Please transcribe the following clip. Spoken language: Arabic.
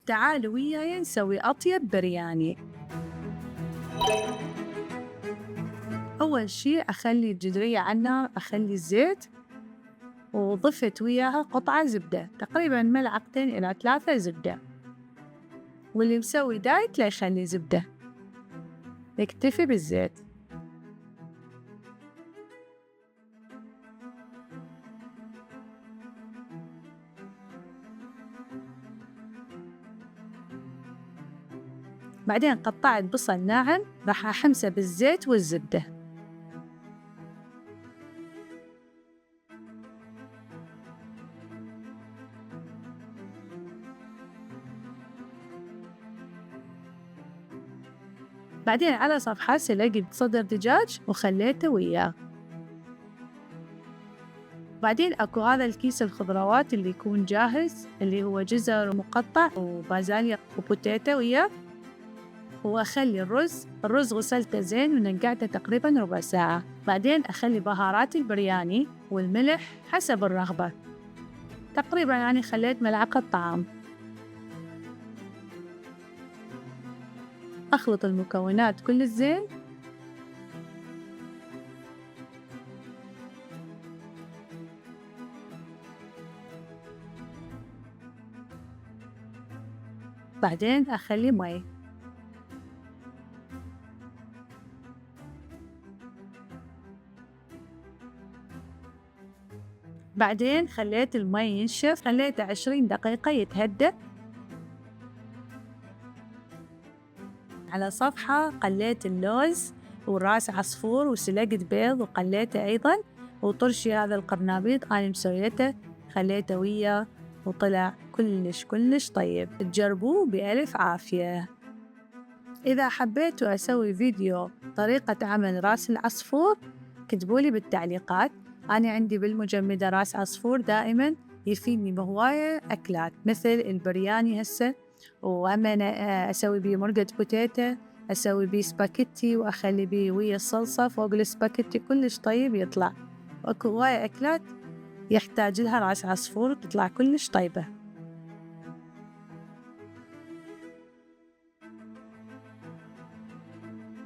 تعالوا وياي نسوي أطيب برياني. أول شي أخلي الجدرية على النار، أخلي الزيت، وضفت وياها قطعة زبدة، تقريباً 2 إلى 3 زبدة، واللي مسوي دايت لا يخلي زبدة، يكتفي بالزيت. بعدين قطعت بصل ناعم راح أحمسه بالزيت والزبدة. بعدين على صفحة سلقت صدر دجاج وخليته وياه. بعدين أكو هذا الكيس الخضروات اللي يكون جاهز، اللي هو جزر مقطع وبازاليا وبوتيتا وياه. وأخلي الرز غسلته زين ونقعته تقريباً ربع ساعة. بعدين أخلي بهارات البرياني والملح حسب الرغبة، تقريباً يعني خليت ملعقة طعام. أخلط المكونات كل زين. بعدين أخلي مي. بعدين خليت المي ينشف، خليته 20 دقيقة يتهدأ. على صفحة قليت اللوز وراس عصفور وسلقت بيض وقليته أيضاً، وطرشي هذا القرنبيط أنا مسويته خليته وياه، وطلع كلش طيب. تجربوه بألف عافية. إذا حبيتوا أسوي فيديو طريقة عمل راس العصفور كتبولي بالتعليقات. أنا عندي بالمجمدة راس عصفور دائماً يفيدني بهواية أكلات مثل البرياني هسه، وأما أنا أسوي بيه مرقة بوتيتا، أسوي بيه سباكيتي وأخلي بيه ويا الصلصة فوق السباكيتي كلش طيب يطلع. وأكو هواية أكلات يحتاج لها راس عصفور تطلع كلش طيبة.